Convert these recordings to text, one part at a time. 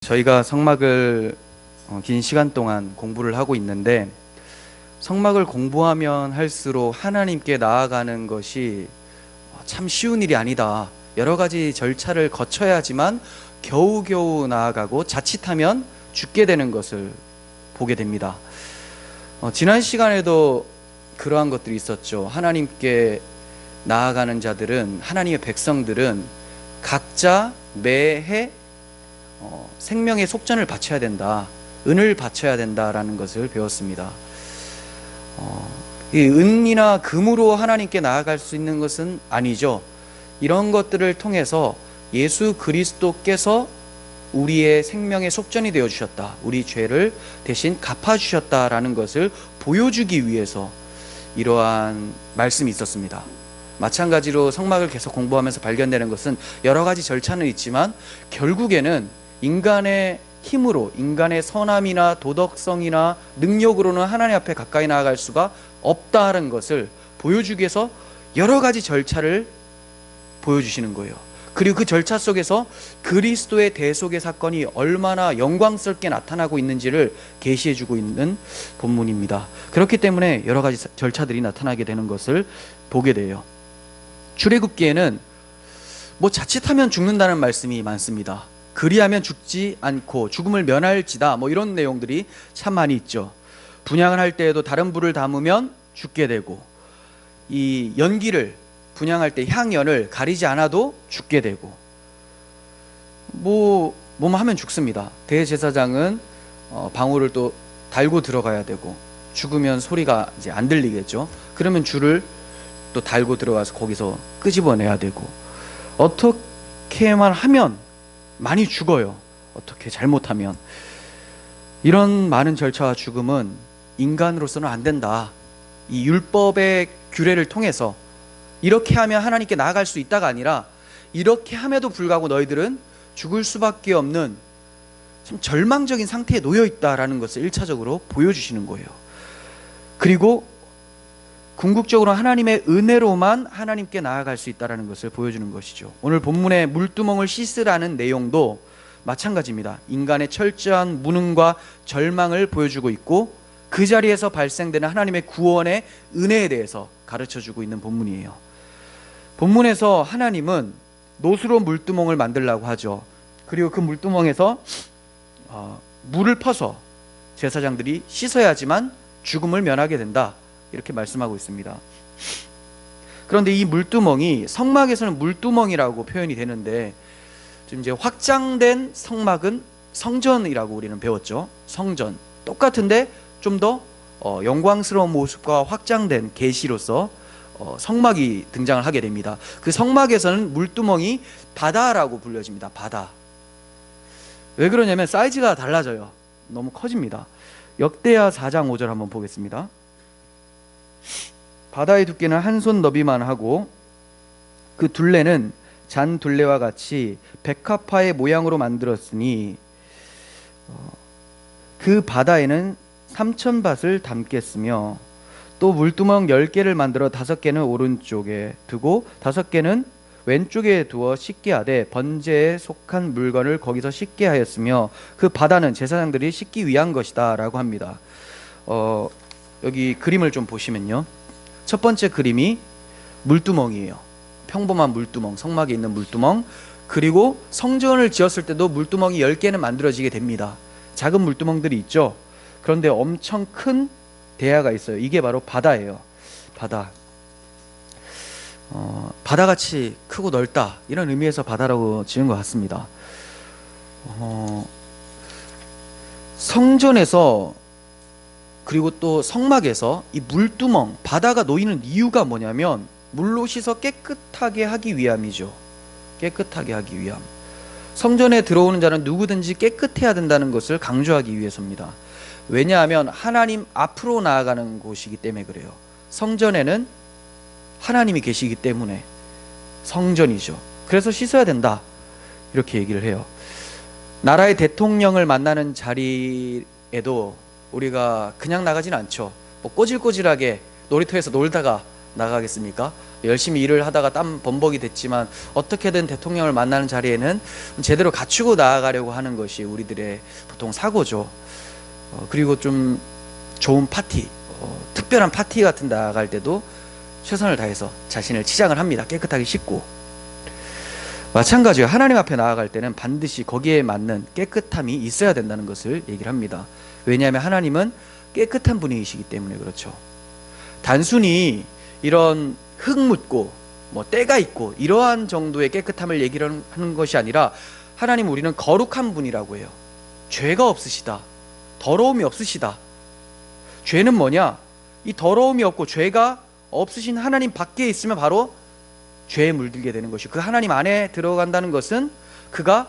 저희가 성막을 긴 시간 동안 공부를 하고 있는데, 성막을 공부하면 할수록 하나님께 나아가는 것이 참 쉬운 일이 아니다. 여러 가지 절차를 거쳐야지만 겨우겨우 나아가고 자칫하면 죽게 되는 것을 보게 됩니다. 지난 시간에도 그러한 것들이 있었죠. 하나님께 나아가는 자들은, 하나님의 백성들은 각자 매해 생명의 속전을 바쳐야 된다, 은을 바쳐야 된다라는 것을 배웠습니다. 이 은이나 금으로 하나님께 나아갈 수 있는 것은 아니죠. 이런 것들을 통해서 예수 그리스도께서 우리의 생명의 속전이 되어 주셨다, 우리 죄를 대신 갚아 주셨다라는 것을 보여주기 위해서 이러한 말씀이 있었습니다. 마찬가지로 성막을 계속 공부하면서 발견되는 것은 여러 가지 절차는 있지만 결국에는 인간의 힘으로, 인간의 선함이나 도덕성이나 능력으로는 하나님 앞에 가까이 나아갈 수가 없다는 것을 보여주기 위해서 여러 가지 절차를 보여주시는 거예요. 그리고 그 절차 속에서 그리스도의 대속의 사건이 얼마나 영광스럽게 나타나고 있는지를 계시해주고 있는 본문입니다. 그렇기 때문에 여러 가지 절차들이 나타나게 되는 것을 보게 돼요. 출애굽기에는 자칫하면 죽는다는 말씀이 많습니다. 그리하면 죽지 않고 죽음을 면할지다, 이런 내용들이 참 많이 있죠. 분향을 할 때에도 다른 불을 담으면 죽게 되고, 이 연기를 분향할 때 향연을 가리지 않아도 죽게 되고, 뭐만 하면 죽습니다. 대제사장은 방울을 또 달고 들어가야 되고, 죽으면 소리가 이제 안 들리겠죠. 그러면 줄을 또 달고 들어가서 거기서 끄집어내야 되고, 어떻게만 하면 많이 죽어요. 어떻게 잘못하면. 이런 많은 절차와 죽음은 인간으로서는 안 된다. 이 율법의 규례를 통해서 이렇게 하면 하나님께 나아갈 수 있다가 아니라, 이렇게 함에도 불구하고 너희들은 죽을 수밖에 없는 참 절망적인 상태에 놓여 있다라는 것을 1차적으로 보여주시는 거예요. 그리고 궁극적으로 하나님의 은혜로만 하나님께 나아갈 수 있다는 것을 보여주는 것이죠. 오늘 본문의 물두멍을 씻으라는 내용도 마찬가지입니다. 인간의 철저한 무능과 절망을 보여주고 있고, 그 자리에서 발생되는 하나님의 구원의 은혜에 대해서 가르쳐주고 있는 본문이에요. 본문에서 하나님은 노수로 물두멍을 만들라고 하죠. 그리고 그 물두멍에서 물을 퍼서 제사장들이 씻어야지만 죽음을 면하게 된다, 이렇게 말씀하고 있습니다. 그런데 이 물두멍이 성막에서는 물두멍이라고 표현이 되는데, 지금 이제 확장된 성막은 성전이라고 우리는 배웠죠. 성전. 똑같은데 좀 더 영광스러운 모습과 확장된 계시로서 성막이 등장을 하게 됩니다. 그 성막에서는 물두멍이 바다라고 불려집니다. 바다. 왜 그러냐면 사이즈가 달라져요. 너무 커집니다. 역대하 4장 5절 한번 보겠습니다. 바다의 두께는 한 손 너비만 하고, 그 둘레는 잔 둘레와 같이 백합화의 모양으로 만들었으니 그 바다에는 3,000밭을 담겠으며, 또 물두멍 10개를 만들어 5개는 오른쪽에 두고 5개는 왼쪽에 두어 씻게 하되 번제에 속한 물건을 거기서 씻게 하였으며, 그 바다는 제사장들이 씻기 위한 것이다 라고 합니다. 여기 그림을 좀 보시면요, 첫 번째 그림이 물두멍이에요. 평범한 물두멍, 성막에 있는 물두멍. 그리고 성전을 지었을 때도 물두멍이 10개는 만들어지게 됩니다. 작은 물두멍들이 있죠. 그런데 엄청 큰 대야가 있어요. 이게 바로 바다예요. 바다. 바다같이 크고 넓다, 이런 의미에서 바다라고 지은 것 같습니다. 성전에서, 그리고 또 성막에서 이 물두멍, 바다가 놓이는 이유가 뭐냐면 물로 씻어 깨끗하게 하기 위함이죠. 깨끗하게 하기 위함. 성전에 들어오는 자는 누구든지 깨끗해야 된다는 것을 강조하기 위해서입니다. 왜냐하면 하나님 앞으로 나아가는 곳이기 때문에 그래요. 성전에는 하나님이 계시기 때문에 성전이죠. 그래서 씻어야 된다, 이렇게 얘기를 해요. 나라의 대통령을 만나는 자리에도 우리가 그냥 나가진 않죠. 꼬질꼬질하게 놀이터에서 놀다가 나가겠습니까? 열심히 일을 하다가 땀 범벅이 됐지만 어떻게든 대통령을 만나는 자리에는 제대로 갖추고 나아가려고 하는 것이 우리들의 보통 사고죠. 그리고 좀 좋은 파티, 특별한 파티 같은 데 나아갈 때도 최선을 다해서 자신을 치장을 합니다. 깨끗하게 씻고. 마찬가지로 하나님 앞에 나아갈 때는 반드시 거기에 맞는 깨끗함이 있어야 된다는 것을 얘기를 합니다. 왜냐하면 하나님은 깨끗한 분이시기 때문에 그렇죠. 단순히 이런 흙 묻고 뭐 때가 있고 이러한 정도의 깨끗함을 얘기를 하는 것이 아니라 하나님 우리는 거룩한 분이라고 해요. 죄가 없으시다. 더러움이 없으시다. 죄는 뭐냐? 이 더러움이 없고 죄가 없으신 하나님 밖에 있으면 바로 죄에 물들게 되는 것이고, 그 하나님 안에 들어간다는 것은 그가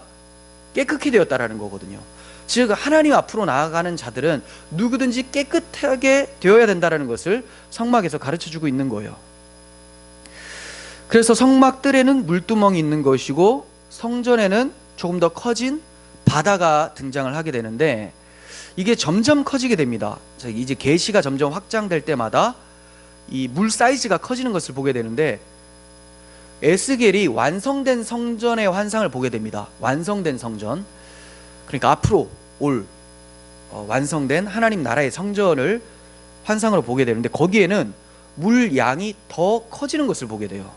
깨끗이 되었다라는 거거든요. 즉 하나님 앞으로 나아가는 자들은 누구든지 깨끗하게 되어야 된다는 것을 성막에서 가르쳐주고 있는 거예요. 그래서 성막들에는 물두멍이 있는 것이고 성전에는 조금 더 커진 바다가 등장을 하게 되는데, 이게 점점 커지게 됩니다. 이제 계시가 점점 확장될 때마다 이 물 사이즈가 커지는 것을 보게 되는데, 에스겔이 완성된 성전의 환상을 보게 됩니다. 완성된 성전, 그러니까 앞으로 올 완성된 하나님 나라의 성전을 환상으로 보게 되는데, 거기에는 물 양이 더 커지는 것을 보게 돼요.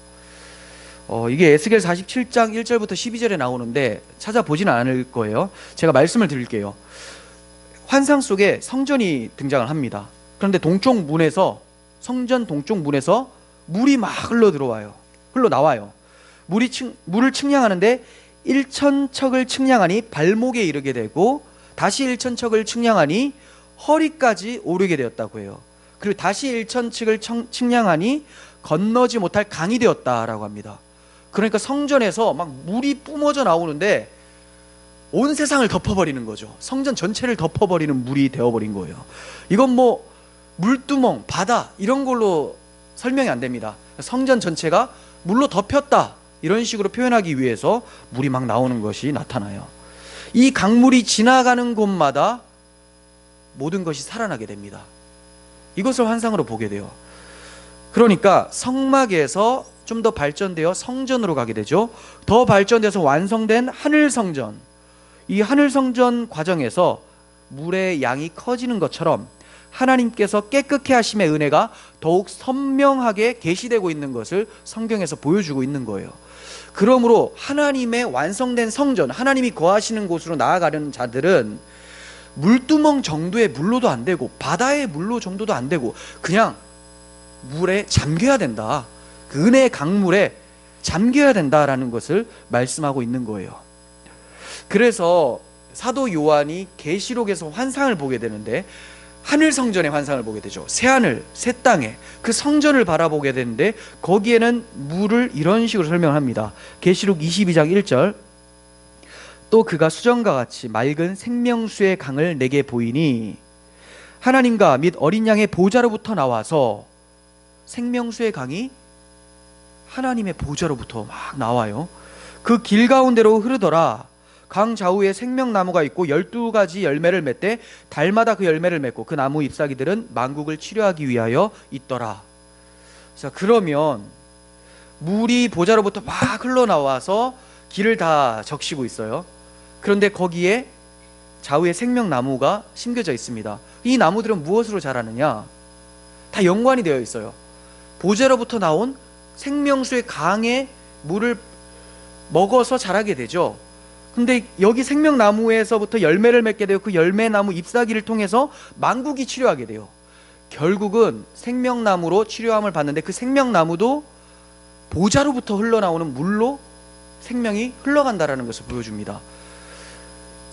이게 에스겔 47장 1절부터 12절에 나오는데 찾아보지는 않을 거예요. 제가 말씀을 드릴게요. 환상 속에 성전이 등장을 합니다. 그런데 동쪽 문에서, 성전 동쪽 문에서 물이 막 흘러나와요. 물을 측량하는데 1,000척을 측량하니 발목에 이르게 되고, 다시 1,000척을 측량하니 허리까지 오르게 되었다고 해요. 그리고 다시 1,000척을 측량하니 건너지 못할 강이 되었다라고 합니다. 그러니까 성전에서 막 물이 뿜어져 나오는데 온 세상을 덮어버리는 거죠. 성전 전체를 덮어버리는 물이 되어버린 거예요. 이건 뭐 물두멍, 바다 이런 걸로 설명이 안 됩니다. 성전 전체가 물로 덮였다, 이런 식으로 표현하기 위해서 물이 막 나오는 것이 나타나요. 이 강물이 지나가는 곳마다 모든 것이 살아나게 됩니다. 이것을 환상으로 보게 돼요. 그러니까 성막에서 좀 더 발전되어 성전으로 가게 되죠. 더 발전돼서 완성된 하늘성전, 이 하늘성전 과정에서 물의 양이 커지는 것처럼 하나님께서 깨끗게 하심의 은혜가 더욱 선명하게 계시되고 있는 것을 성경에서 보여주고 있는 거예요. 그러므로 하나님의 완성된 성전, 하나님이 거하시는 곳으로 나아가려는 자들은 물두멍 정도의 물로도 안 되고 바다의 물로 정도도 안 되고 그냥 물에 잠겨야 된다, 그 은혜의 강물에 잠겨야 된다라는 것을 말씀하고 있는 거예요. 그래서 사도 요한이 계시록에서 환상을 보게 되는데 하늘 성전의 환상을 보게 되죠. 새 하늘 새 땅에 그 성전을 바라보게 되는데, 거기에는 물을 이런 식으로 설명합니다. 계시록 22장 1절, 또 그가 수정과 같이 맑은 생명수의 강을 내게 보이니 하나님과 및 어린 양의 보좌로부터 나와서, 생명수의 강이 하나님의 보좌로부터 막 나와요. 그 길 가운데로 흐르더라. 강 좌우에 생명나무가 있고 12가지 열매를 맺되 달마다 그 열매를 맺고 그 나무 잎사귀들은 만국을 치료하기 위하여 있더라. 자, 그러면 물이 보좌로부터 막 흘러나와서 길을 다 적시고 있어요. 그런데 거기에 좌우에 생명나무가 심겨져 있습니다. 이 나무들은 무엇으로 자라느냐? 다 연관이 되어 있어요. 보좌로부터 나온 생명수의 강의 물을 먹어서 자라게 되죠. 근데 여기 생명나무에서부터 열매를 맺게 되고 그 열매나무 잎사귀를 통해서 만국이 치료하게 돼요. 결국은 생명나무로 치료함을 받는데 그 생명나무도 보좌로부터 흘러나오는 물로 생명이 흘러간다라는 것을 보여줍니다.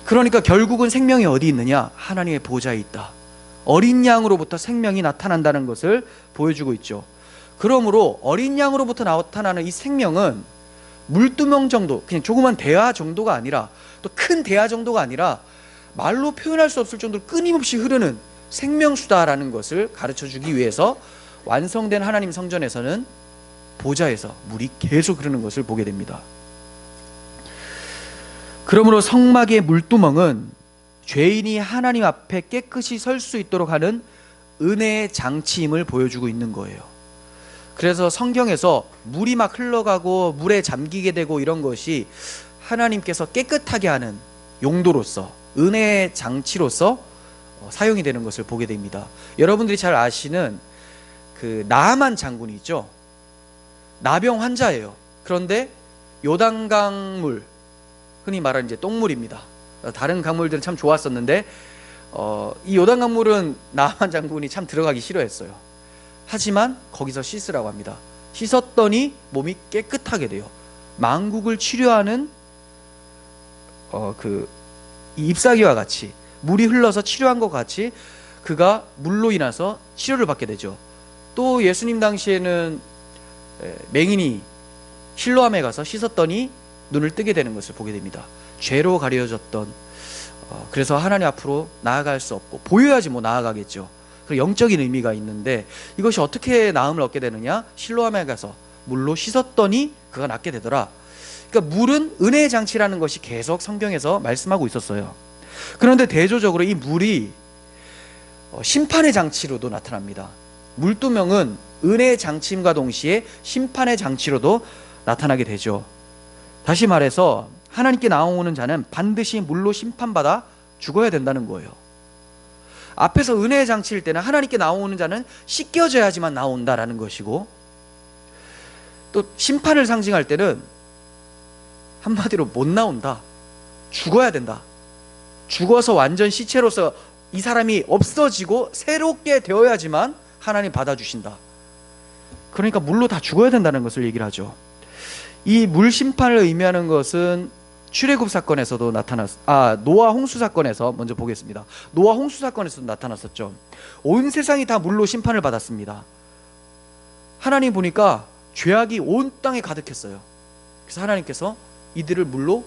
그러니까 결국은 생명이 어디 있느냐? 하나님의 보좌에 있다. 어린 양으로부터 생명이 나타난다는 것을 보여주고 있죠. 그러므로 어린 양으로부터 나타나는 이 생명은 물두멍 정도, 그냥 조그만 대야 정도가 아니라, 또 큰 대야 정도가 아니라 말로 표현할 수 없을 정도로 끊임없이 흐르는 생명수다라는 것을 가르쳐주기 위해서 완성된 하나님 성전에서는 보좌에서 물이 계속 흐르는 것을 보게 됩니다. 그러므로 성막의 물두멍은 죄인이 하나님 앞에 깨끗이 설 수 있도록 하는 은혜의 장치임을 보여주고 있는 거예요. 그래서 성경에서 물이 막 흘러가고 물에 잠기게 되고 이런 것이 하나님께서 깨끗하게 하는 용도로서, 은혜의 장치로서 사용이 되는 것을 보게 됩니다. 여러분들이 잘 아시는 그 나아만 장군이 있죠. 나병 환자예요. 그런데 요단강물, 흔히 말하는 이제 똥물입니다. 다른 강물들은 참 좋았었는데 이 요단강물은 나아만 장군이 참 들어가기 싫어했어요. 하지만 거기서 씻으라고 합니다. 씻었더니 몸이 깨끗하게 돼요. 만국을 치료하는 이 잎사귀와 같이, 물이 흘러서 치료한 것 같이 그가 물로 인해서 치료를 받게 되죠. 또 예수님 당시에는 맹인이 실로암에 가서 씻었더니 눈을 뜨게 되는 것을 보게 됩니다. 죄로 가려졌던, 그래서 하나님 앞으로 나아갈 수 없고, 보여야지 뭐 나아가겠죠. 그 영적인 의미가 있는데, 이것이 어떻게 나음을 얻게 되느냐? 실로암에 가서 물로 씻었더니 그가 낫게 되더라. 그러니까 물은 은혜의 장치라는 것이 계속 성경에서 말씀하고 있었어요. 그런데 대조적으로 이 물이 심판의 장치로도 나타납니다. 물두멍은 은혜의 장치임과 동시에 심판의 장치로도 나타나게 되죠. 다시 말해서 하나님께 나오는 자는 반드시 물로 심판받아 죽어야 된다는 거예요. 앞에서 은혜의 장치일 때는 하나님께 나오는 자는 씻겨져야지만 나온다라는 것이고, 또 심판을 상징할 때는 한마디로 못 나온다, 죽어야 된다, 죽어서 완전 시체로서 이 사람이 없어지고 새롭게 되어야지만 하나님 받아주신다. 그러니까 물로 다 죽어야 된다는 것을 얘기를 하죠. 이 물 심판을 의미하는 것은 출애굽 사건에서도 노아 홍수 사건에서 먼저 보겠습니다. 노아 홍수 사건에서도 나타났었죠. 온 세상이 다 물로 심판을 받았습니다. 하나님 보니까 죄악이 온 땅에 가득했어요. 그래서 하나님께서 이들을 물로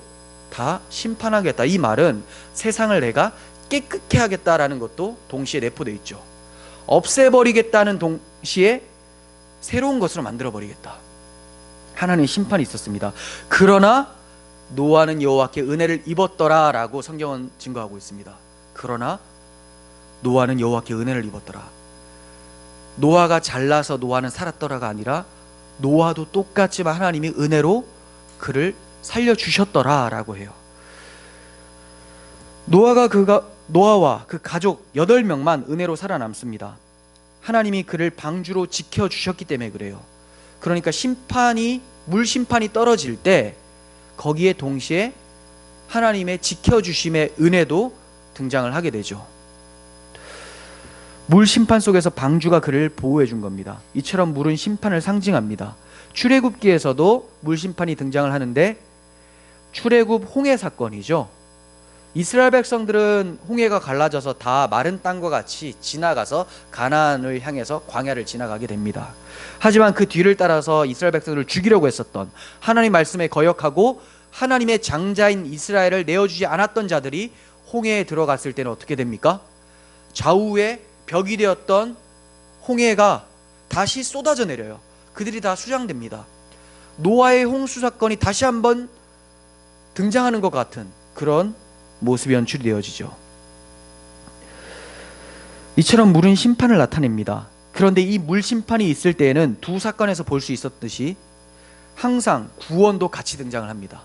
다 심판하겠다. 이 말은 세상을 내가 깨끗게 하겠다라는 것도 동시에 내포되어 있죠. 없애버리겠다는 동시에 새로운 것으로 만들어버리겠다. 하나님의 심판이 있었습니다. 그러나 노아는 여호와께 은혜를 입었더라 라고 성경은 증거하고 있습니다. 그러나 노아는 여호와께 은혜를 입었더라. 노아가 잘나서 노아는 살았더라가 아니라 노아도 똑같지만 하나님이 은혜로 그를 살려주셨더라 라고 해요. 노아와 그 가족 8명만 은혜로 살아남습니다. 하나님이 그를 방주로 지켜주셨기 때문에 그래요. 그러니까 물 심판이 떨어질 때 거기에 동시에 하나님의 지켜주심의 은혜도 등장을 하게 되죠. 물 심판 속에서 방주가 그를 보호해 준 겁니다. 이처럼 물은 심판을 상징합니다. 출애굽기에서도 물 심판이 등장을 하는데, 출애굽 홍해 사건이죠. 이스라엘 백성들은 홍해가 갈라져서 다 마른 땅과 같이 지나가서 가나안을 향해서 광야를 지나가게 됩니다. 하지만 그 뒤를 따라서 이스라엘 백성들을 죽이려고 했었던, 하나님 말씀에 거역하고 하나님의 장자인 이스라엘을 내어주지 않았던 자들이 홍해에 들어갔을 때는 어떻게 됩니까? 좌우에 벽이 되었던 홍해가 다시 쏟아져 내려요. 그들이 다 수장됩니다. 노아의 홍수 사건이 다시 한번 등장하는 것 같은 그런 모습이 연출이 되어지죠. 이처럼 물은 심판을 나타냅니다. 그런데 이 물 심판이 있을 때에는 두 사건에서 볼 수 있었듯이 항상 구원도 같이 등장을 합니다.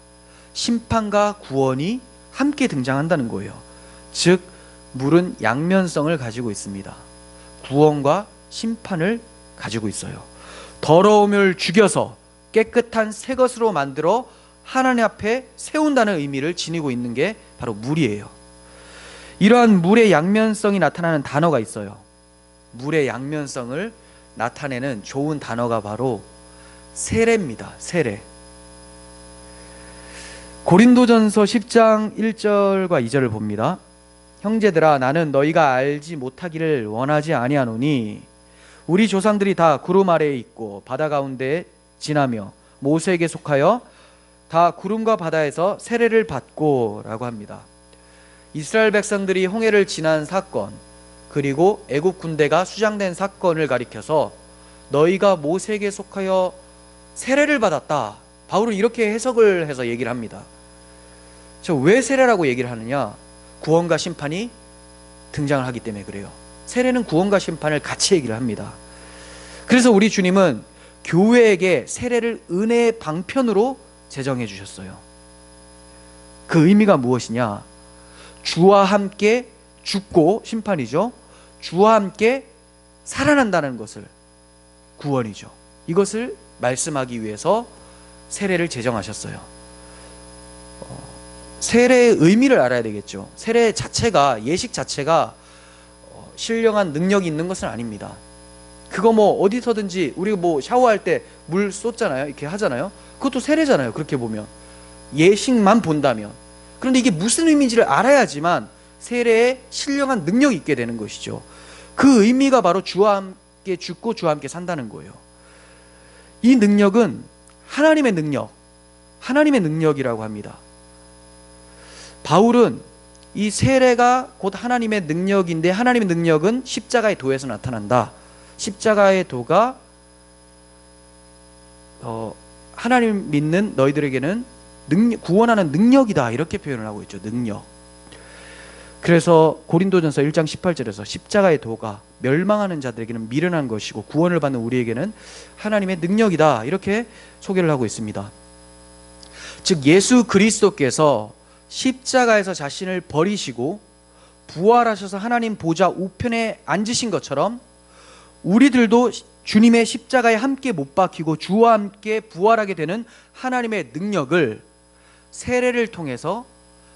심판과 구원이 함께 등장한다는 거예요. 즉 물은 양면성을 가지고 있습니다. 구원과 심판을 가지고 있어요. 더러움을 죽여서 깨끗한 새 것으로 만들어 하나님 앞에 세운다는 의미를 지니고 있는 게 바로 물이에요. 이러한 물의 양면성이 나타나는 단어가 있어요. 물의 양면성을 나타내는 좋은 단어가 바로 세례입니다. 세례. 고린도전서 10장 1절과 2절을 봅니다. 형제들아, 나는 너희가 알지 못하기를 원하지 아니하노니 우리 조상들이 다 구름 아래에 있고 바다 가운데 지나며 모세에게 속하여 다 구름과 바다에서 세례를 받고 라고 합니다. 이스라엘 백성들이 홍해를 지난 사건, 그리고 애국 군대가 수장된 사건을 가리켜서 너희가 모세에게 속하여 세례를 받았다. 바울은 이렇게 해석을 해서 얘기를 합니다. 왜 세례라고 얘기를 하느냐? 구원과 심판이 등장을 하기 때문에 그래요. 세례는 구원과 심판을 같이 얘기를 합니다. 그래서 우리 주님은 교회에게 세례를 은혜의 방편으로 제정해 주셨어요. 그 의미가 무엇이냐? 주와 함께 죽고, 심판이죠. 주와 함께 살아난다는 것을, 구원이죠. 이것을 말씀하기 위해서 세례를 제정하셨어요. 세례의 의미를 알아야 되겠죠. 세례 자체가, 예식 자체가 신령한 능력이 있는 것은 아닙니다. 그거 뭐 어디서든지, 우리가 뭐 샤워할 때 물 쏟잖아요. 이렇게 하잖아요. 그것도 세례잖아요. 그렇게 보면, 예식만 본다면. 그런데 이게 무슨 의미인지를 알아야지만 세례에 신령한 능력이 있게 되는 것이죠. 그 의미가 바로 주와 함께 죽고 주와 함께 산다는 거예요. 이 능력은 하나님의 능력, 하나님의 능력이라고 합니다. 바울은 이 세례가 곧 하나님의 능력인데, 하나님의 능력은 십자가의 도에서 나타난다. 십자가의 도가 하나님 믿는 너희들에게는 구원하는 능력이다, 이렇게 표현을 하고 있죠. 능력. 그래서 고린도전서 1장 18절에서 십자가의 도가 멸망하는 자들에게는 미련한 것이고 구원을 받는 우리에게는 하나님의 능력이다, 이렇게 소개를 하고 있습니다. 즉 예수 그리스도께서 십자가에서 자신을 버리시고 부활하셔서 하나님 보좌 우편에 앉으신 것처럼 우리들도 주님의 십자가에 함께 못 박히고 주와 함께 부활하게 되는 하나님의 능력을 세례를 통해서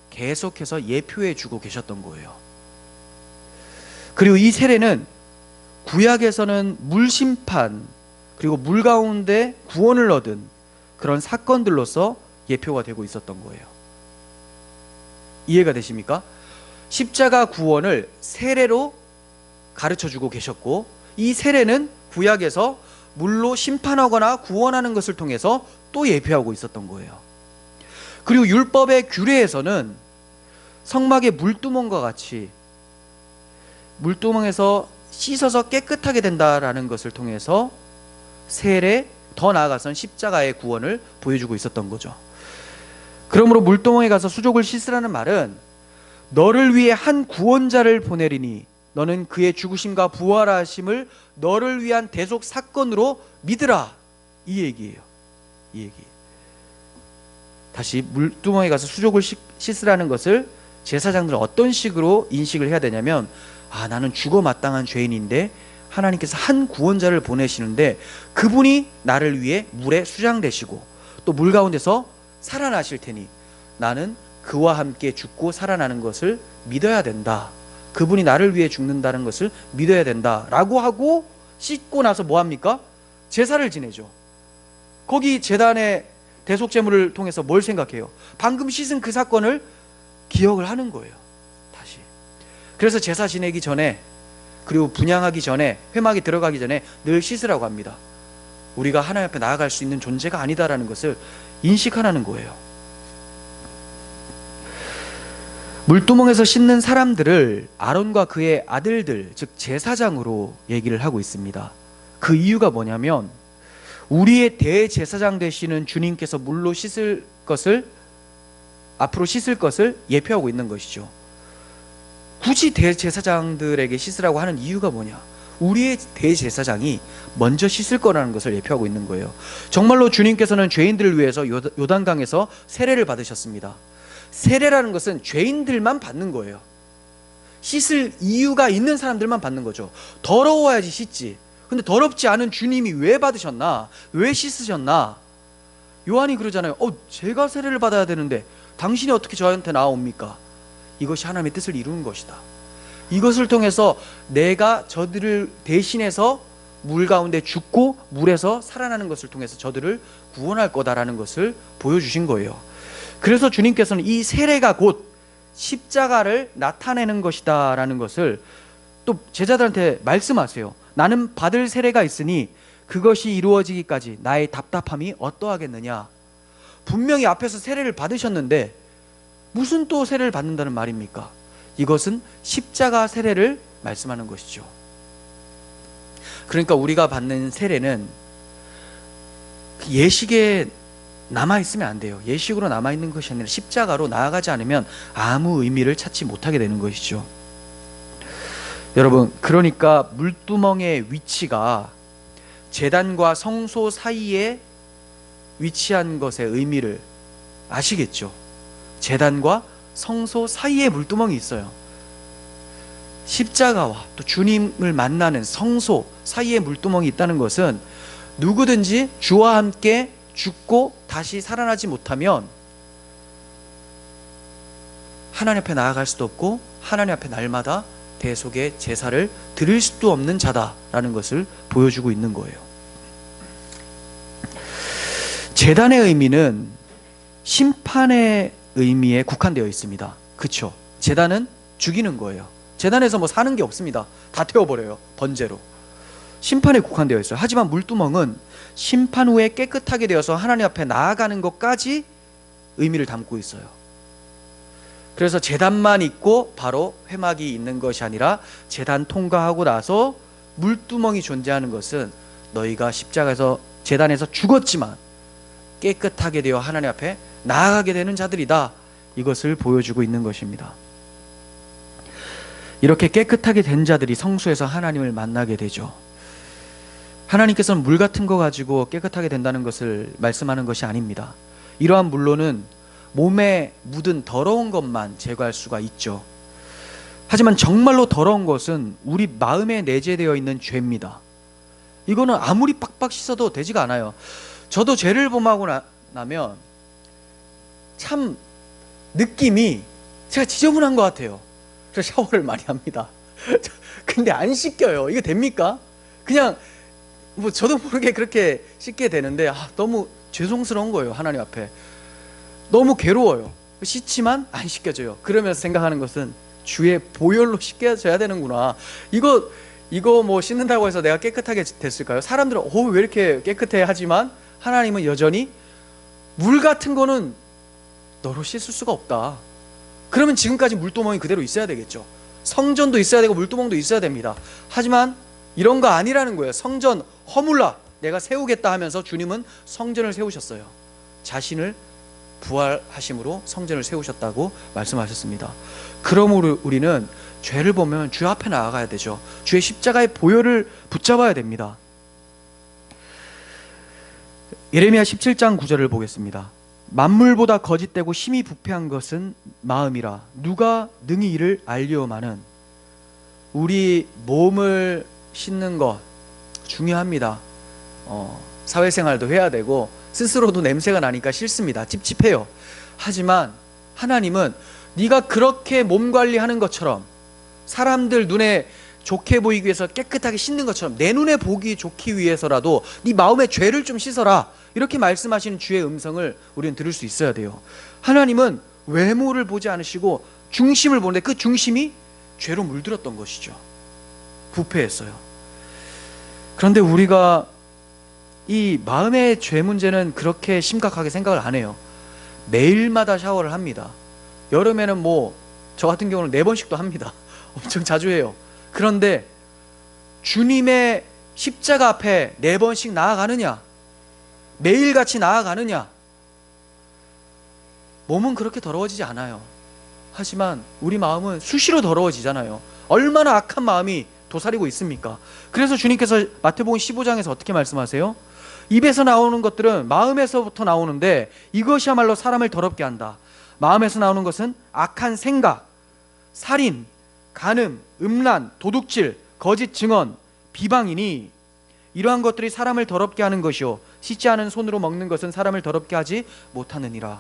계속해서 예표해 주고 계셨던 거예요. 그리고 이 세례는 구약에서는 물심판, 그리고 물 가운데 구원을 얻은 그런 사건들로서 예표가 되고 있었던 거예요. 이해가 되십니까? 십자가 구원을 세례로 가르쳐 주고 계셨고, 이 세례는 구약에서 물로 심판하거나 구원하는 것을 통해서 또 예표하고 있었던 거예요. 그리고 율법의 규례에서는 성막의 물두멍과 같이 물두멍에서 씻어서 깨끗하게 된다라는 것을 통해서 세례, 더 나아가서는 십자가의 구원을 보여주고 있었던 거죠. 그러므로 물두멍에 가서 수족을 씻으라는 말은 너를 위해 한 구원자를 보내리니 너는 그의 죽으심과 부활하심을 너를 위한 대속 사건으로 믿으라, 이 얘기예요. 이 얘기. 다시 물두멍에 가서 수족을 씻으라는 것을 제사장들은 어떤 식으로 인식을 해야 되냐면, 나는 죽어 마땅한 죄인인데 하나님께서 한 구원자를 보내시는데 그분이 나를 위해 물에 수장되시고 또 물 가운데서 살아나실 테니 나는 그와 함께 죽고 살아나는 것을 믿어야 된다. 그분이 나를 위해 죽는다는 것을 믿어야 된다 라고 하고, 씻고 나서 뭐합니까? 제사를 지내죠. 거기 제단의 대속제물을 통해서 뭘 생각해요? 방금 씻은 그 사건을 기억을 하는 거예요. 다시. 그래서 제사 지내기 전에, 그리고 분향하기 전에, 회막에 들어가기 전에 늘 씻으라고 합니다. 우리가 하나님 앞에 나아갈 수 있는 존재가 아니다라는 것을 인식하라는 거예요. 물두멍에서 씻는 사람들을 아론과 그의 아들들, 즉 제사장으로 얘기를 하고 있습니다. 그 이유가 뭐냐면 우리의 대제사장 되시는 주님께서 물로 씻을 것을, 앞으로 씻을 것을 예표하고 있는 것이죠. 굳이 대제사장들에게 씻으라고 하는 이유가 뭐냐? 우리의 대제사장이 먼저 씻을 거라는 것을 예표하고 있는 거예요. 정말로 주님께서는 죄인들을 위해서 요단강에서 세례를 받으셨습니다. 세례라는 것은 죄인들만 받는 거예요. 씻을 이유가 있는 사람들만 받는 거죠. 더러워야지 씻지. 근데 더럽지 않은 주님이 왜 받으셨나? 왜 씻으셨나? 요한이 그러잖아요. 제가 세례를 받아야 되는데 당신이 어떻게 저한테 나옵니까? 이것이 하나님의 뜻을 이루는 것이다. 이것을 통해서 내가 저들을 대신해서 물 가운데 죽고 물에서 살아나는 것을 통해서 저들을 구원할 거다라는 것을 보여주신 거예요. 그래서 주님께서는 이 세례가 곧 십자가를 나타내는 것이다 라는 것을 또 제자들한테 말씀하세요. 나는 받을 세례가 있으니 그것이 이루어지기까지 나의 답답함이 어떠하겠느냐. 분명히 앞에서 세례를 받으셨는데 무슨 또 세례를 받는다는 말입니까? 이것은 십자가 세례를 말씀하는 것이죠. 그러니까 우리가 받는 세례는 예식에 남아있으면 안 돼요. 예식으로 남아있는 것이 아니라 십자가로 나아가지 않으면 아무 의미를 찾지 못하게 되는 것이죠. 여러분, 그러니까 물두멍의 위치가 제단과 성소 사이에 위치한 것의 의미를 아시겠죠? 제단과 성소 사이에 물두멍이 있어요. 십자가와 또 주님을 만나는 성소 사이에 물두멍이 있다는 것은 누구든지 주와 함께 죽고 다시 살아나지 못하면 하나님 앞에 나아갈 수도 없고 하나님 앞에 날마다 대속의 제사를 드릴 수도 없는 자다라는 것을 보여주고 있는 거예요. 제단의 의미는 심판의 의미에 국한되어 있습니다. 그렇죠? 제단은 죽이는 거예요. 제단에서 뭐 사는 게 없습니다. 다 태워버려요. 번제로. 심판에 국한되어 있어요. 하지만 물두멍은 심판 후에 깨끗하게 되어서 하나님 앞에 나아가는 것까지 의미를 담고 있어요. 그래서 제단만 있고 바로 회막이 있는 것이 아니라 제단 통과하고 나서 물두멍이 존재하는 것은 너희가 십자가에서 제단에서 죽었지만 깨끗하게 되어 하나님 앞에 나아가게 되는 자들이다, 이것을 보여주고 있는 것입니다. 이렇게 깨끗하게 된 자들이 성소에서 하나님을 만나게 되죠. 하나님께서는 물 같은 거 가지고 깨끗하게 된다는 것을 말씀하는 것이 아닙니다. 이러한 물로는 몸에 묻은 더러운 것만 제거할 수가 있죠. 하지만 정말로 더러운 것은 우리 마음에 내재되어 있는 죄입니다. 이거는 아무리 빡빡 씻어도 되지가 않아요. 저도 죄를 범하고 나면 참 느낌이 제가 지저분한 것 같아요. 그래서 샤워를 많이 합니다. 근데 안 씻겨요. 이거 됩니까? 그냥 뭐 저도 모르게 그렇게 씻게 되는데 너무 죄송스러운 거예요. 하나님 앞에 너무 괴로워요. 씻지만 안 씻겨져요. 그러면서 생각하는 것은 주의 보혈로 씻겨져야 되는구나. 이거 뭐 씻는다고 해서 내가 깨끗하게 됐을까요? 사람들은 왜 이렇게 깨끗해 하지만 하나님은 여전히 물 같은 거는 너로 씻을 수가 없다. 그러면 지금까지 물두멍이 그대로 있어야 되겠죠. 성전도 있어야 되고 물두멍도 있어야 됩니다. 하지만 이런 거 아니라는 거예요. 성전 허물라 내가 세우겠다 하면서 주님은 성전을 세우셨어요. 자신을 부활하심으로 성전을 세우셨다고 말씀하셨습니다. 그러므로 우리는 죄를 보면 주 앞에 나아가야 되죠. 주의 십자가의 보혈을 붙잡아야 됩니다. 예레미야 17장 9절을 보겠습니다. 만물보다 거짓되고 심히 부패한 것은 마음이라 누가 능히 이를 알리오마는. 우리 몸을 씻는 것 중요합니다. 사회생활도 해야 되고 스스로도 냄새가 나니까 싫습니다. 찝찝해요. 하지만 하나님은 네가 그렇게 몸 관리하는 것처럼 사람들 눈에 좋게 보이기 위해서 깨끗하게 씻는 것처럼 내 눈에 보기 좋기 위해서라도 네 마음의 죄를 좀 씻어라, 이렇게 말씀하시는 주의 음성을 우리는 들을 수 있어야 돼요. 하나님은 외모를 보지 않으시고 중심을 보는데 그 중심이 죄로 물들었던 것이죠. 부패했어요. 그런데 우리가 이 마음의 죄 문제는 그렇게 심각하게 생각을 안 해요. 매일마다 샤워를 합니다. 여름에는 저 같은 경우는 4번씩도 합니다. 엄청 자주 해요. 그런데 주님의 십자가 앞에 4번씩 나아가느냐, 매일같이 나아가느냐, 몸은 그렇게 더러워지지 않아요. 하지만 우리 마음은 수시로 더러워지잖아요. 얼마나 악한 마음이 도사리고 있습니까? 그래서 주님께서 마태복음 15장에서 어떻게 말씀하세요? 입에서 나오는 것들은 마음에서부터 나오는데 이것이야말로 사람을 더럽게 한다. 마음에서 나오는 것은 악한 생각, 살인, 간음, 음란, 도둑질, 거짓 증언, 비방이니 이러한 것들이 사람을 더럽게 하는 것이요 씻지 않은 손으로 먹는 것은 사람을 더럽게 하지 못하느니라.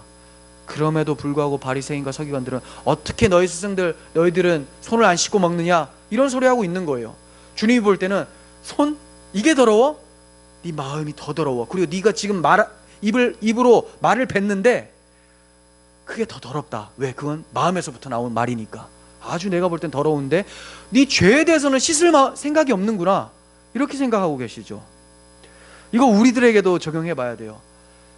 그럼에도 불구하고 바리새인과 서기관들은 어떻게 너희 스승들 너희들은 손을 안 씻고 먹느냐, 이런 소리 하고 있는 거예요. 주님이 볼 때는 손? 이게 더러워? 네 마음이 더 더러워. 그리고 네가 지금 입으로 말을 뱉는데 그게 더 더럽다. 왜? 그건 마음에서부터 나온 말이니까. 아주 내가 볼 땐 더러운데 네 죄에 대해서는 씻을 생각이 없는구나, 이렇게 생각하고 계시죠. 이거 우리들에게도 적용해 봐야 돼요.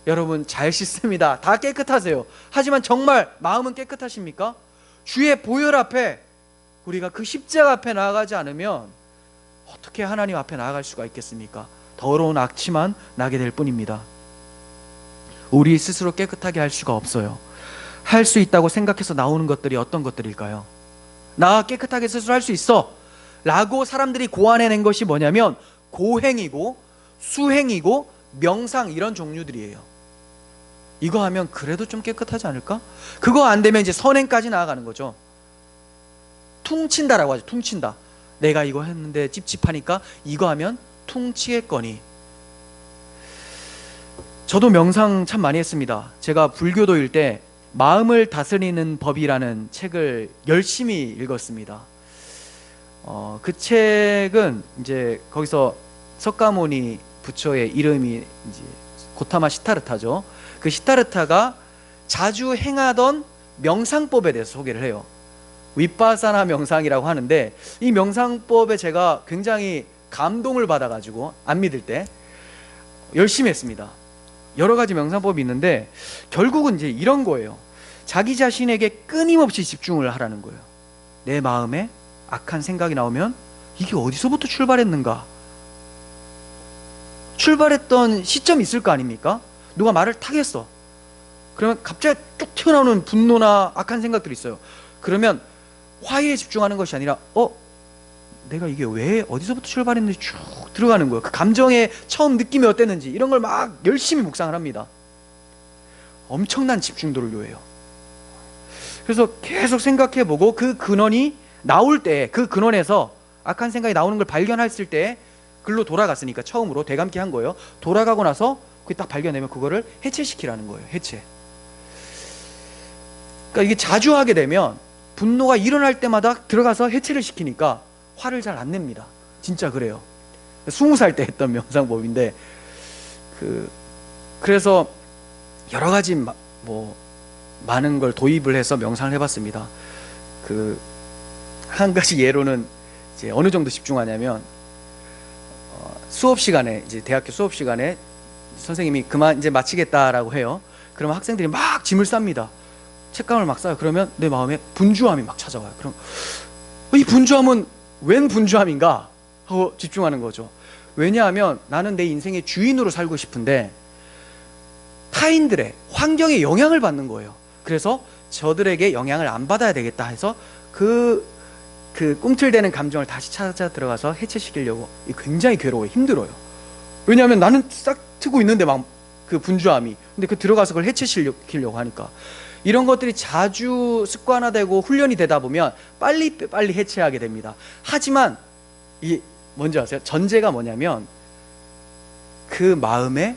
여러분 잘 씻습니다. 다 깨끗하세요. 하지만 정말 마음은 깨끗하십니까? 주의 보혈 앞에 우리가 그 십자가 앞에 나아가지 않으면 어떻게 하나님 앞에 나아갈 수가 있겠습니까? 더러운 악취만 나게 될 뿐입니다. 우리 스스로 깨끗하게 할 수가 없어요. 할 수 있다고 생각해서 나오는 것들이 어떤 것들일까요? 나 깨끗하게 스스로 할 수 있어 라고 사람들이 고안해낸 것이 뭐냐면 고행이고 수행이고 명상 이런 종류들이에요. 이거 하면 그래도 좀 깨끗하지 않을까? 그거 안 되면 이제 선행까지 나아가는 거죠. 퉁친다라고 하죠. 퉁친다. 내가 이거 했는데 찝찝하니까 이거 하면 퉁치겠거니. 저도 명상 참 많이 했습니다. 제가 불교도일 때 마음을 다스리는 법이라는 책을 열심히 읽었습니다. 그 책은 이제 거기서 석가모니 부처의 이름이 이제 고타마 시타르타죠. 그 시타르타가 자주 행하던 명상법에 대해서 소개를 해요. 윗바사나 명상이라고 하는데, 이 명상법에 제가 굉장히 감동을 받아가지고 안 믿을 때 열심히 했습니다. 여러 가지 명상법이 있는데 결국은 이제 이런 거예요. 자기 자신에게 끊임없이 집중을 하라는 거예요. 내 마음에 악한 생각이 나오면 이게 어디서부터 출발했는가? 출발했던 시점이 있을 거 아닙니까? 누가 말을 타겠어. 그러면 갑자기 쭉 튀어나오는 분노나 악한 생각들이 있어요. 그러면 화해에 집중하는 것이 아니라 내가 이게 왜 어디서부터 출발했는지 쭉 들어가는 거예요. 그 감정의 처음 느낌이 어땠는지 이런 걸 막 열심히 묵상을 합니다. 엄청난 집중도를 요해요. 그래서 계속 생각해보고 그 근원이 나올 때, 그 근원에서 악한 생각이 나오는 걸 발견했을 때 글로 돌아갔으니까 처음으로 되감기 한 거예요. 돌아가고 나서 그게 딱 발견되면 그거를 해체시키라는 거예요. 해체. 그러니까 이게 자주 하게 되면 분노가 일어날 때마다 들어가서 해체를 시키니까 화를 잘 안 냅니다. 진짜 그래요. 20살 때 했던 명상법인데 그래서 여러 가지 많은 걸 도입을 해서 명상을 해봤습니다. 한 가지 예로는 이제 어느 정도 집중하냐면 수업 시간에 이제 대학교 수업 시간에 선생님이 그만 이제 마치겠다라고 해요. 그러면 학생들이 막 짐을 쌉니다. 책감을 막 싸요. 그러면 내 마음에 분주함이 막 찾아와요. 그럼 이 분주함은 웬 분주함인가 하고 집중하는 거죠. 왜냐하면 나는 내 인생의 주인으로 살고 싶은데 타인들의 환경에 영향을 받는 거예요. 그래서 저들에게 영향을 안 받아야 되겠다 해서 그 꿈틀대는 감정을 다시 찾아 들어가서 해체시키려고 굉장히 괴로워요. 힘들어요. 왜냐하면 나는 싹 트고 있는데 막 그 분주함이, 근데 들어가서 그걸 해체시키려고 하니까 이런 것들이 자주 습관화되고 훈련이 되다 보면 빨리 해체하게 됩니다. 하지만 이게 뭔지 아세요? 전제가 뭐냐면 그 마음에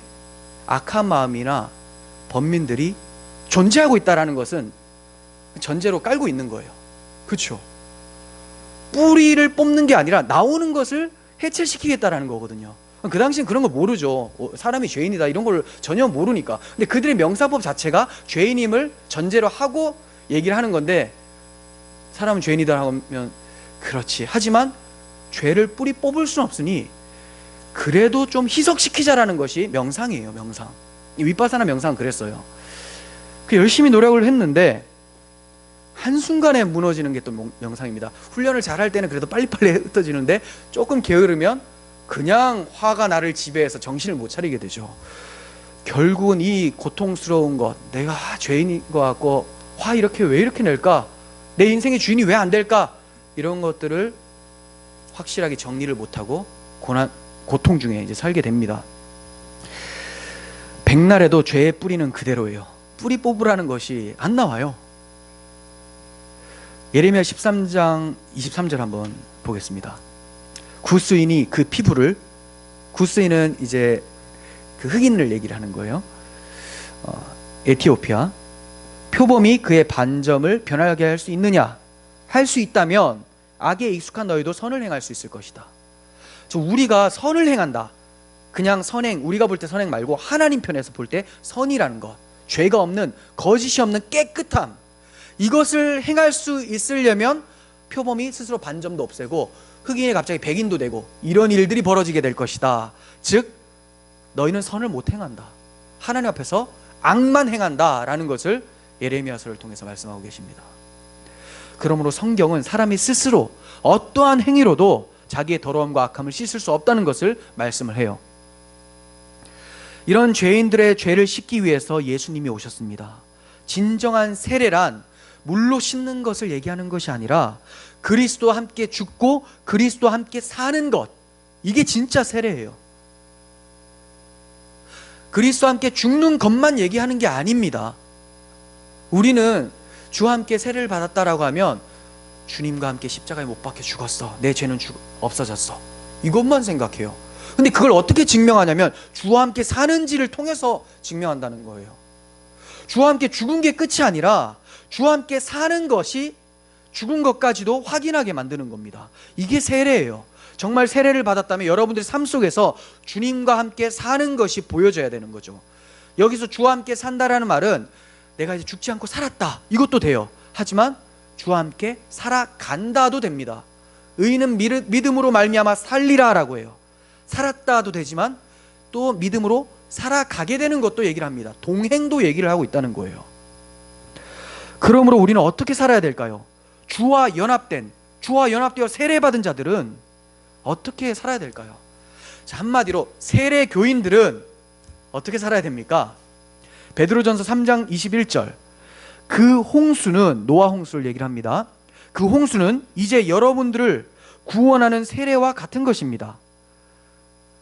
악한 마음이나 범민들이 존재하고 있다는 것은 전제로 깔고 있는 거예요. 그렇죠? 뿌리를 뽑는 게 아니라 나오는 것을 해체시키겠다라는 거거든요. 그 당시엔 그런 거 모르죠. 사람이 죄인이다 이런 걸 전혀 모르니까. 근데 그들의 명사법 자체가 죄인임을 전제로 하고 얘기를 하는 건데, 사람은 죄인이다 하면 그렇지. 하지만 죄를 뿌리 뽑을 수는 없으니 그래도 좀 희석시키자라는 것이 명상이에요. 명상. 이 윗바사나 명상은 그랬어요. 열심히 노력을 했는데 한순간에 무너지는 게 또 명상입니다. 훈련을 잘할 때는 그래도 빨리빨리 흩어지는데 조금 게으르면 그냥 화가 나를 지배해서 정신을 못 차리게 되죠. 결국은 이 고통스러운 것, 내가 죄인인 것 같고 화 왜 이렇게 낼까? 내 인생의 주인이 왜 안 될까? 이런 것들을 확실하게 정리를 못하고 고통 중에 이제 살게 됩니다. 백날에도 죄의 뿌리는 그대로예요. 뿌리 뽑으라는 것이 안 나와요. 예레미야 13장 23절 한번 보겠습니다. 구스인이 그 피부를, 구스인은 이제 그 흑인을 얘기를 하는 거예요. 에티오피아. 표범이 그의 반점을 변하게 할 수 있느냐? 할 수 있다면 악에 익숙한 너희도 선을 행할 수 있을 것이다. 우리가 선을 행한다. 그냥 선행, 우리가 볼 때 선행 말고 하나님 편에서 볼 때 선이라는 것, 죄가 없는, 거짓이 없는 깨끗함, 이것을 행할 수 있으려면 표범이 스스로 반점도 없애고 흑인이 갑자기 백인도 되고 이런 일들이 벌어지게 될 것이다. 즉 너희는 선을 못 행한다. 하나님 앞에서 악만 행한다 라는 것을 예레미야서를 통해서 말씀하고 계십니다. 그러므로 성경은 사람이 스스로 어떠한 행위로도 자기의 더러움과 악함을 씻을 수 없다는 것을 말씀을 해요. 이런 죄인들의 죄를 씻기 위해서 예수님이 오셨습니다. 진정한 세례란 물로 씻는 것을 얘기하는 것이 아니라 그리스도와 함께 죽고 그리스도와 함께 사는 것, 이게 진짜 세례예요. 그리스도와 함께 죽는 것만 얘기하는 게 아닙니다. 우리는 주와 함께 세례를 받았다라고 하면 주님과 함께 십자가에 못 박혀 죽었어, 내 죄는 없어졌어, 이것만 생각해요. 근데 그걸 어떻게 증명하냐면 주와 함께 사는지를 통해서 증명한다는 거예요. 주와 함께 죽은 게 끝이 아니라 주와 함께 사는 것이 죽은 것까지도 확인하게 만드는 겁니다. 이게 세례예요. 정말 세례를 받았다면 여러분들의 삶 속에서 주님과 함께 사는 것이 보여져야 되는 거죠. 여기서 주와 함께 산다라는 말은 내가 이제 죽지 않고 살았다, 이것도 돼요. 하지만 주와 함께 살아간다도 됩니다. 의인은 믿음으로 말미암아 살리라 라고 해요. 살았다도 되지만 또 믿음으로 살아가게 되는 것도 얘기를 합니다. 동행도 얘기를 하고 있다는 거예요. 그러므로 우리는 어떻게 살아야 될까요? 주와 연합되어 세례받은 자들은 어떻게 살아야 될까요? 자, 한마디로 세례 교인들은 어떻게 살아야 됩니까? 베드로전서 3장 21절, 그 홍수는, 노아 홍수를 얘기를 합니다. 그 홍수는 이제 여러분들을 구원하는 세례와 같은 것입니다.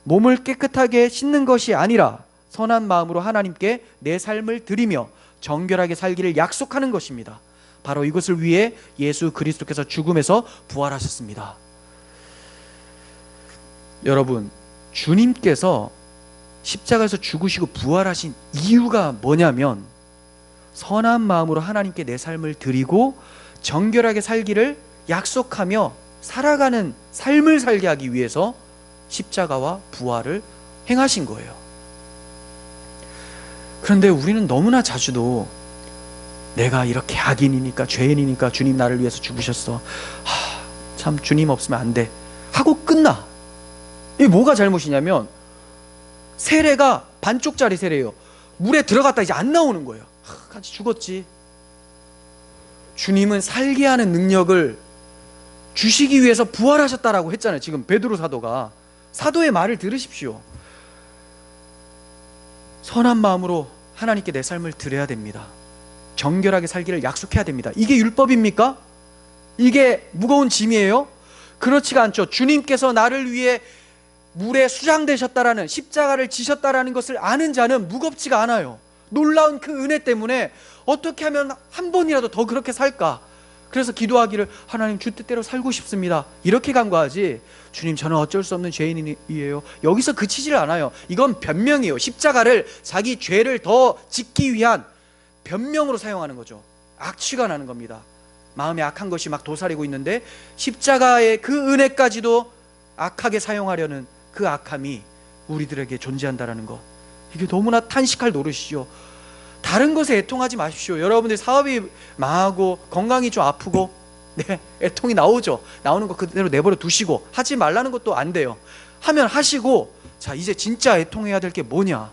몸을 깨끗하게 씻는 것이 아니라 선한 마음으로 하나님께 내 삶을 드리며 정결하게 살기를 약속하는 것입니다. 바로 이것을 위해 예수 그리스도께서 죽음에서 부활하셨습니다. 여러분, 주님께서 십자가에서 죽으시고 부활하신 이유가 뭐냐면 선한 마음으로 하나님께 내 삶을 드리고 정결하게 살기를 약속하며 살아가는 삶을 살게 하기 위해서 십자가와 부활을 행하신 거예요. 그런데 우리는 너무나 자주도 내가 이렇게 악인이니까, 죄인이니까 주님 나를 위해서 죽으셨어, 참 주님 없으면 안 돼 하고 끝나. 이게 뭐가 잘못이냐면 세례가 반쪽짜리 세례예요. 물에 들어갔다 이제 안 나오는 거예요. 같이 죽었지. 주님은 살게 하는 능력을 주시기 위해서 부활하셨다라고 했잖아요. 지금 베드로 사도가. 사도의 말을 들으십시오. 선한 마음으로 하나님께 내 삶을 드려야 됩니다. 정결하게 살기를 약속해야 됩니다. 이게 율법입니까? 이게 무거운 짐이에요? 그렇지가 않죠. 주님께서 나를 위해 물에 수장되셨다라는, 십자가를 지셨다라는 것을 아는 자는 무겁지가 않아요. 놀라운 그 은혜 때문에 어떻게 하면 한 번이라도 더 그렇게 살까? 그래서 기도하기를 하나님 주 뜻대로 살고 싶습니다, 이렇게 간구하지, 주님 저는 어쩔 수 없는 죄인이에요, 여기서 그치질 않아요. 이건 변명이에요. 십자가를 자기 죄를 더 짓기 위한 변명으로 사용하는 거죠. 악취가 나는 겁니다. 마음에 악한 것이 막 도사리고 있는데 십자가의 그 은혜까지도 악하게 사용하려는 그 악함이 우리들에게 존재한다는 것, 이게 너무나 탄식할 노릇이죠. 다른 것에 애통하지 마십시오. 여러분들 사업이 망하고 건강이 좀 아프고, 네, 애통이 나오죠. 나오는 거 그대로 내버려 두시고, 하지 말라는 것도 안 돼요. 하면 하시고, 자 이제 진짜 애통해야 될 게 뭐냐?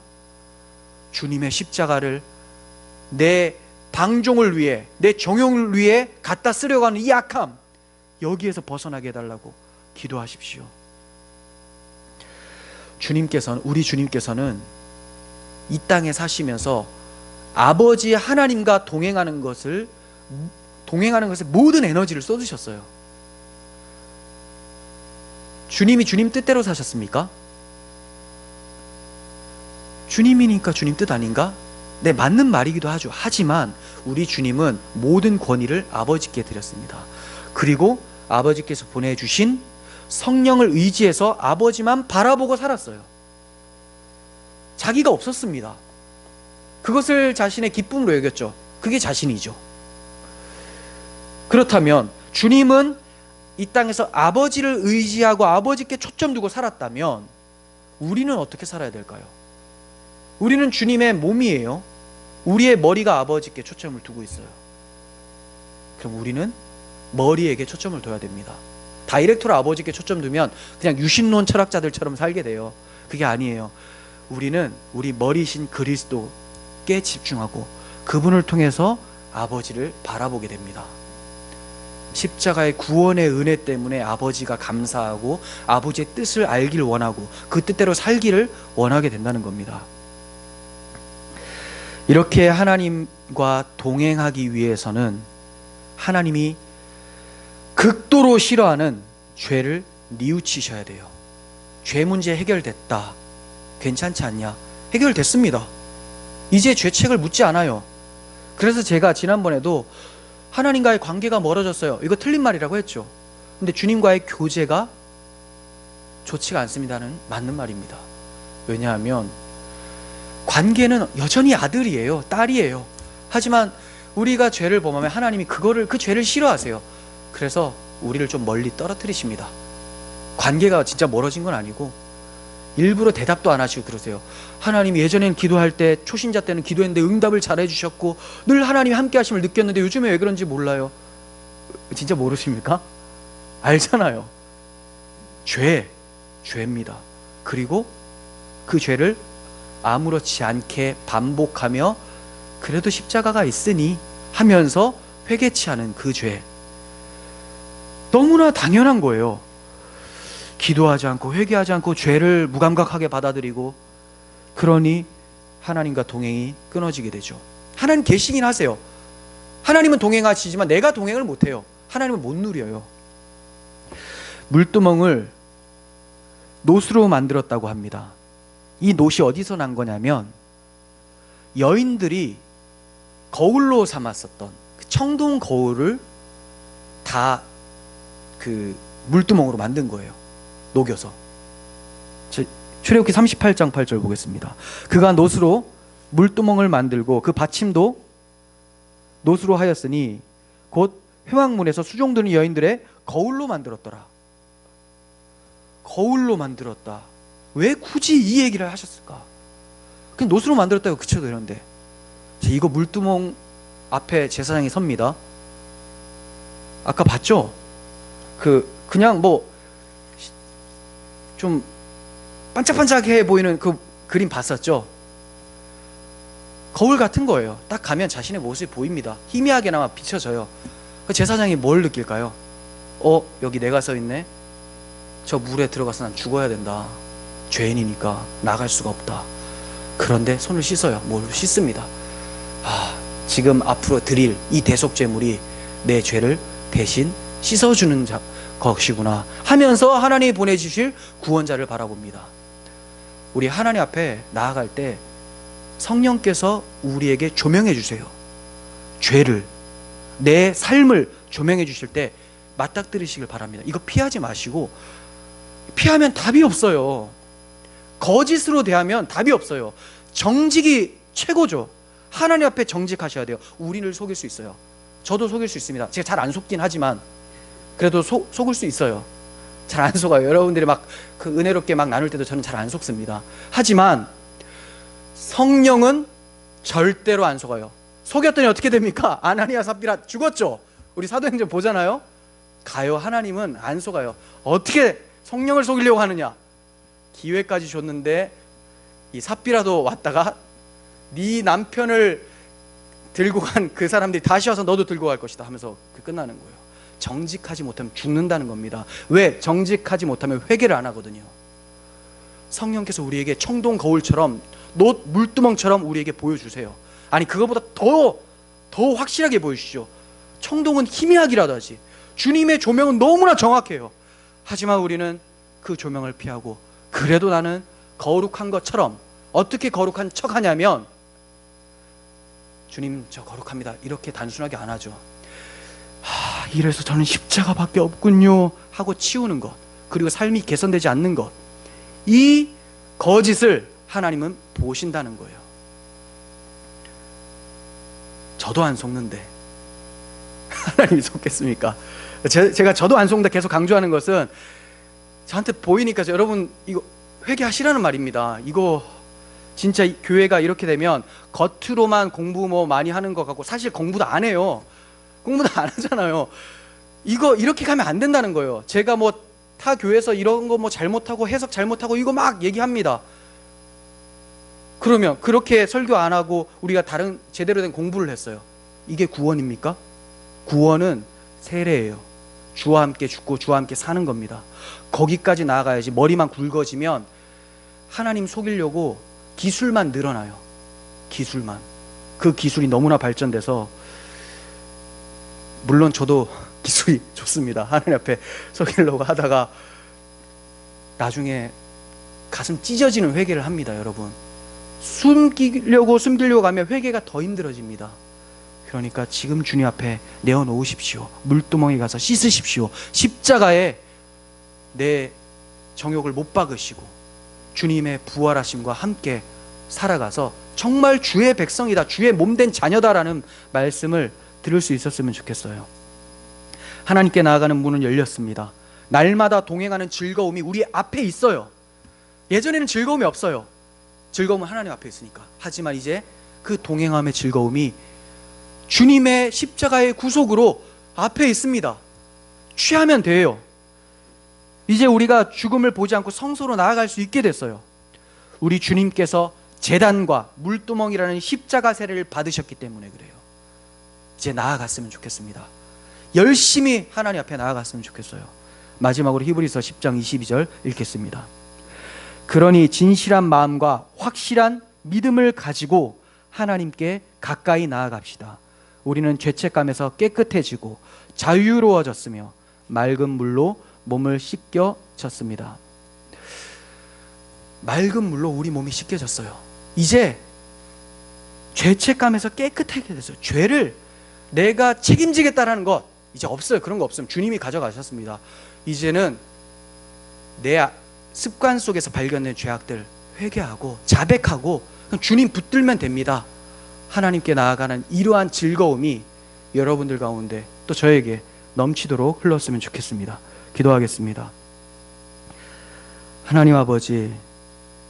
주님의 십자가를 내 방종을 위해, 내 정욕을 위해 갖다 쓰려고 하는 이 악함, 여기에서 벗어나게 해달라고 기도하십시오. 우리 주님께서는 이 땅에 사시면서 아버지 하나님과 동행하는 것에 모든 에너지를 쏟으셨어요. 주님이 주님 뜻대로 사셨습니까? 주님이니까 주님 뜻 아닌가? 네, 맞는 말이기도 하죠. 하지만 우리 주님은 모든 권위를 아버지께 드렸습니다. 그리고 아버지께서 보내주신 성령을 의지해서 아버지만 바라보고 살았어요. 자기가 없었습니다. 그것을 자신의 기쁨으로 여겼죠. 그게 자신이죠. 그렇다면 주님은 이 땅에서 아버지를 의지하고 아버지께 초점 두고 살았다면 우리는 어떻게 살아야 될까요? 우리는 주님의 몸이에요. 우리의 머리가 아버지께 초점을 두고 있어요. 그럼 우리는 머리에게 초점을 둬야 됩니다. 다이렉트로 아버지께 초점 두면 그냥 유신론 철학자들처럼 살게 돼요. 그게 아니에요. 우리는 우리 머리신 그리스도께 집중하고 그분을 통해서 아버지를 바라보게 됩니다. 십자가의 구원의 은혜 때문에 아버지가 감사하고 아버지의 뜻을 알길 원하고 그 뜻대로 살기를 원하게 된다는 겁니다. 이렇게 하나님과 동행하기 위해서는 하나님이 극도로 싫어하는 죄를 뉘우치셔야 돼요. 죄 문제 해결됐다, 괜찮지 않냐, 해결됐습니다. 이제 죄책을 묻지 않아요. 그래서 제가 지난번에도 하나님과의 관계가 멀어졌어요, 이거 틀린 말이라고 했죠. 근데 주님과의 교제가 좋지가 않습니다는 맞는 말입니다. 왜냐하면 관계는 여전히 아들이에요, 딸이에요. 하지만 우리가 죄를 범하면 하나님이 그 죄를 싫어하세요. 그래서 우리를 좀 멀리 떨어뜨리십니다. 관계가 진짜 멀어진 건 아니고 일부러 대답도 안 하시고 그러세요. 하나님 예전에는 기도할 때, 초신자 때는 기도했는데 응답을 잘 해주셨고 늘 하나님이 함께 하심을 느꼈는데 요즘에 왜 그런지 몰라요. 진짜 모르십니까? 알잖아요. 죄입니다. 그리고 그 죄를 아무렇지 않게 반복하며 그래도 십자가가 있으니 하면서 회개치 않은 그 죄, 너무나 당연한 거예요. 기도하지 않고 회개하지 않고 죄를 무감각하게 받아들이고, 그러니 하나님과 동행이 끊어지게 되죠. 하나님 계시긴 하세요. 하나님은 동행하시지만 내가 동행을 못해요. 하나님은 못 누려요. 물두멍을 노수로 만들었다고 합니다. 이 노시 어디서 난 거냐면 여인들이 거울로 삼았었던 그 청동 거울을 다 그 물두멍으로 만든 거예요, 녹여서. 출애굽기 38장 8절 보겠습니다. 그가 노수로 물두멍을 만들고 그 받침도 노수로 하였으니 곧 회막문에서 수종드는 여인들의 거울로 만들었더라. 거울로 만들었다. 왜 굳이 이 얘기를 하셨을까? 그냥 노수로 만들었다고 그쳐도 되는데. 이거 물두멍 앞에 제사장이 섭니다. 아까 봤죠? 그냥 뭐 좀 반짝반짝해 보이는 그 그림 봤었죠? 거울 같은 거예요. 딱 가면 자신의 모습이 보입니다. 희미하게나마 비춰져요. 그 제사장이 뭘 느낄까요? 여기 내가 서 있네. 저 물에 들어가서 난 죽어야 된다. 죄인이니까 나갈 수가 없다. 그런데 손을 씻어요. 뭘 씻습니다. 지금 앞으로 드릴 이 대속죄물이 내 죄를 대신 씻어주는 것이구나 하면서 하나님이 보내주실 구원자를 바라봅니다. 우리 하나님 앞에 나아갈 때 성령께서 우리에게 조명해 주세요. 죄를, 내 삶을 조명해 주실 때 맞닥뜨리시길 바랍니다. 이거 피하지 마시고, 피하면 답이 없어요. 거짓으로 대하면 답이 없어요. 정직이 최고죠. 하나님 앞에 정직하셔야 돼요. 우리를 속일 수 있어요. 저도 속일 수 있습니다. 제가 잘 안 속긴 하지만 그래도 속을 수 있어요. 잘 안 속아요. 여러분들이 막 그 은혜롭게 막 나눌 때도 저는 잘 안 속습니다. 하지만 성령은 절대로 안 속아요. 속였더니 어떻게 됩니까? 아나니아 삽비라 죽었죠. 우리 사도행전 보잖아요. 가요. 하나님은 안 속아요. 어떻게 성령을 속이려고 하느냐? 기회까지 줬는데 이 삽비라도 왔다가 네 남편을 들고 간 그 사람들이 다시 와서 너도 들고 갈 것이다 하면서 끝나는 거예요. 정직하지 못하면 죽는다는 겁니다. 왜? 정직하지 못하면 회개를 안 하거든요. 성령께서 우리에게 청동 거울처럼, 물두멍처럼 우리에게 보여주세요. 아니, 그거보다 더 확실하게 보여주시죠. 청동은 희미하기라도 하지, 주님의 조명은 너무나 정확해요. 하지만 우리는 그 조명을 피하고, 그래도 나는 거룩한 것처럼, 어떻게 거룩한 척 하냐면, 주님 저 거룩합니다 이렇게 단순하게 안 하죠. 이래서 저는 십자가밖에 없군요 하고 치우는 것, 그리고 삶이 개선되지 않는 것, 이 거짓을 하나님은 보신다는 거예요. 저도 안 속는데 하나님이 속겠습니까? 제가 저도 안 속는다 계속 강조하는 것은 저한테 보이니까, 여러분 이거 회개하시라는 말입니다. 이거 진짜 교회가 이렇게 되면 겉으로만 공부 뭐 많이 하는 것 같고 사실 공부도 안 해요. 공부도 안 하잖아요. 이거 이렇게 가면 안 된다는 거예요. 제가 뭐 타 교회에서 이런 거 뭐 잘못하고 해석 잘못하고 이거 막 얘기합니다. 그러면 그렇게 설교 안 하고 우리가 다른 제대로 된 공부를 했어요. 이게 구원입니까? 구원은 세례예요. 주와 함께 죽고 주와 함께 사는 겁니다. 거기까지 나아가야지. 머리만 굵어지면 하나님 속이려고 기술만 늘어나요. 기술만. 그 기술이 너무나 발전돼서, 물론 저도 기술이 좋습니다. 하나님 앞에 속이려고 하다가 나중에 가슴 찢어지는 회개를 합니다. 여러분, 숨기려고 가면 회개가 더 힘들어집니다. 그러니까 지금 주님 앞에 내어놓으십시오. 물두멍에 가서 씻으십시오. 십자가에 내 정욕을 못 박으시고 주님의 부활하심과 함께 살아가서 정말 주의 백성이다, 주의 몸된 자녀다라는 말씀을 들을 수 있었으면 좋겠어요. 하나님께 나아가는 문은 열렸습니다. 날마다 동행하는 즐거움이 우리 앞에 있어요. 예전에는 즐거움이 없어요. 즐거움은 하나님 앞에 있으니까. 하지만 이제 그 동행함의 즐거움이 주님의 십자가의 구속으로 앞에 있습니다. 취하면 돼요. 이제 우리가 죽음을 보지 않고 성소로 나아갈 수 있게 됐어요. 우리 주님께서 제단과 물두멍이라는 십자가 세례를 받으셨기 때문에 그래요. 이제 나아갔으면 좋겠습니다. 열심히 하나님 앞에 나아갔으면 좋겠어요. 마지막으로 히브리서 10장 22절 읽겠습니다. 그러니 진실한 마음과 확실한 믿음을 가지고 하나님께 가까이 나아갑시다. 우리는 죄책감에서 깨끗해지고 자유로워졌으며 맑은 물로 몸을 씻겨졌습니다. 맑은 물로 우리 몸이 씻겨졌어요. 이제 죄책감에서 깨끗하게 됐어요. 죄를 내가 책임지겠다라는 것 이제 없어요. 그런 거 없으면 주님이 가져가셨습니다. 이제는 내 습관 속에서 발견된 죄악들 회개하고 자백하고 주님 붙들면 됩니다. 하나님께 나아가는 이러한 즐거움이 여러분들 가운데 또 저에게 넘치도록 흘렀으면 좋겠습니다. 기도하겠습니다. 하나님 아버지,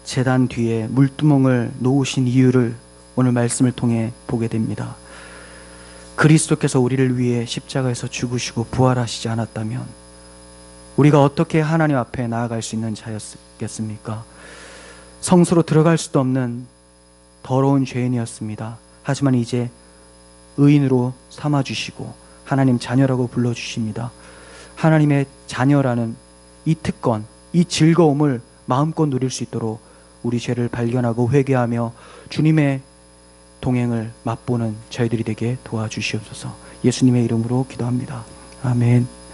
제단 뒤에 물두멍을 놓으신 이유를 오늘 말씀을 통해 보게 됩니다. 그리스도께서 우리를 위해 십자가에서 죽으시고 부활하시지 않았다면 우리가 어떻게 하나님 앞에 나아갈 수 있는 자였겠습니까? 성소로 들어갈 수도 없는 더러운 죄인이었습니다. 하지만 이제 의인으로 삼아주시고 하나님 자녀라고 불러주십니다. 하나님의 자녀라는 이 특권, 이 즐거움을 마음껏 누릴 수 있도록 우리 죄를 발견하고 회개하며 주님의 동행을 맛보는 저희들이 되게 도와주시옵소서. 예수님의 이름으로 기도합니다. 아멘.